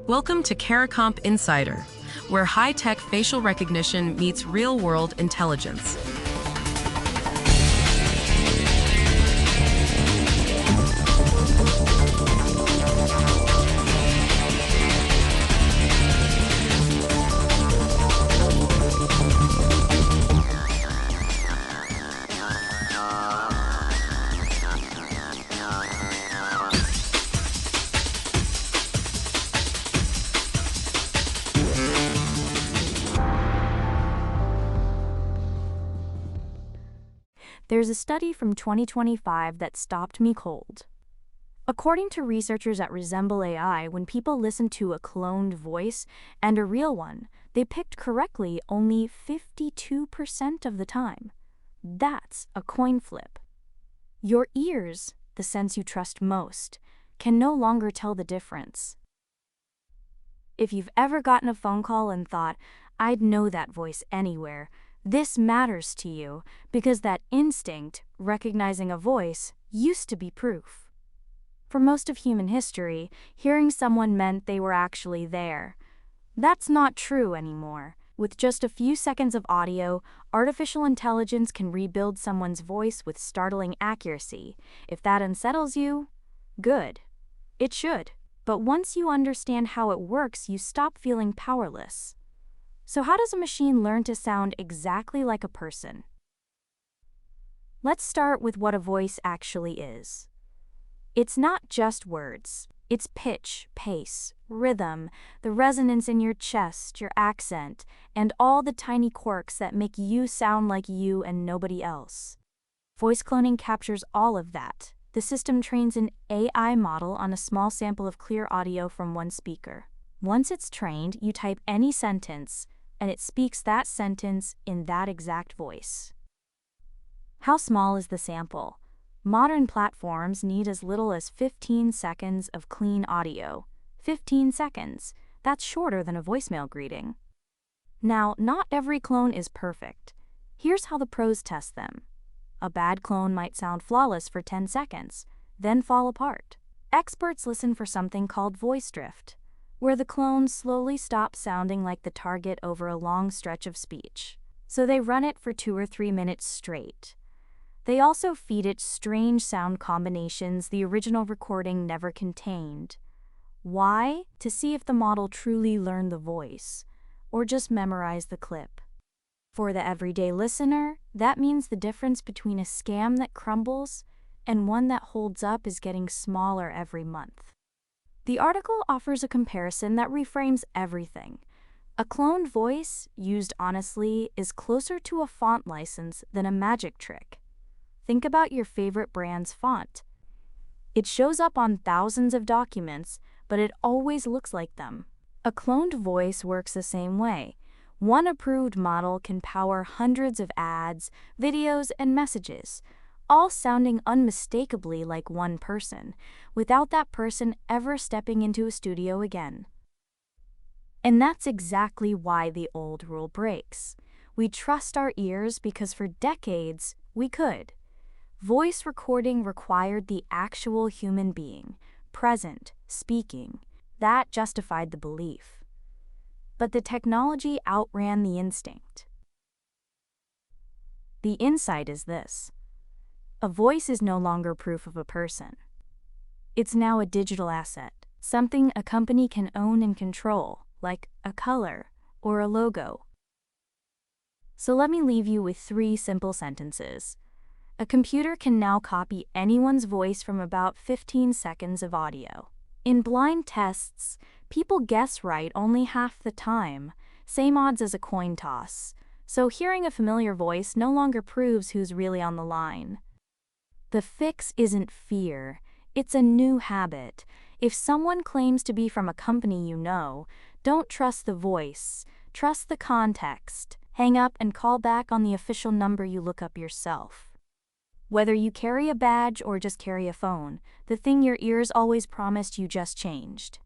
Welcome to Caracomp Insider, where high-tech facial recognition meets real-world intelligence. There's a study from 2025 that stopped me cold. According to researchers at Resemble A.I, when people listened to a cloned voice and a real one, they picked correctly only 52% of the time. That's a coin flip. Your ears, the sense you trust most, can no longer tell the difference. If you've ever gotten a phone call and thought, "I'd know that voice anywhere," this matters to you because that instinct, recognizing a voice, used to be proof. For most of human history, hearing someone meant they were actually there. That's not true anymore. With just a few seconds of audio, artificial intelligence can rebuild someone's voice with startling accuracy. If that unsettles you, good. It should. But once you understand how it works, you stop feeling powerless. So how does a machine learn to sound exactly like a person? Let's start with what a voice actually is. It's not just words. It's pitch, pace, rhythm, the resonance in your chest, your accent, and all the tiny quirks that make you sound like you and nobody else. Voice cloning captures all of that. The system trains an AI model on a small sample of clear audio from one speaker. Once it's trained, you type any sentence, and it speaks that sentence in that exact voice. How small is the sample? Modern platforms need as little as 15 seconds of clean audio. 15 seconds. That's shorter than a voicemail greeting. Now, not every clone is perfect. Here's how the pros test them. A bad clone might sound flawless for 10 seconds, then fall apart. Experts listen for something called voice drift, where the clone slowly stops sounding like the target over a long stretch of speech. So they run it for 2 or 3 minutes straight. They also feed it strange sound combinations the original recording never contained. Why? To see if the model truly learned the voice, or just memorized the clip. For the everyday listener, that means the difference between a scam that crumbles and one that holds up is getting smaller every month. The article offers a comparison that reframes everything. A cloned voice, used honestly, is closer to a font license than a magic trick. Think about your favorite brand's font. It shows up on thousands of documents, but it always looks like them. A cloned voice works the same way. One approved model can power hundreds of ads, videos, and messages, all sounding unmistakably like one person, without that person ever stepping into a studio again. And that's exactly why the old rule breaks. We trust our ears because for decades, we could. Voice recording required the actual human being, present, speaking. That justified the belief. But the technology outran the instinct. The insight is this. A voice is no longer proof of a person. It's now a digital asset, something a company can own and control, like a color or a logo. So let me leave you with 3 simple sentences. A computer can now copy anyone's voice from about 15 seconds of audio. In blind tests, people guess right only half the time, same odds as a coin toss. So hearing a familiar voice no longer proves who's really on the line. The fix isn't fear, it's a new habit. If someone claims to be from a company you know, don't trust the voice, trust the context. Hang up and call back on the official number you look up yourself. Whether you carry a badge or just carry a phone, the thing your ears always promised you just changed.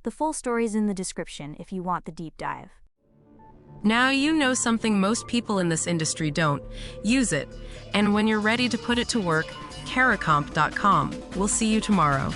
The full story's in the description if you want the deep dive. Now you know something most people in this industry don't. Use it. And when you're ready to put it to work, caracomp.com. We'll see you tomorrow.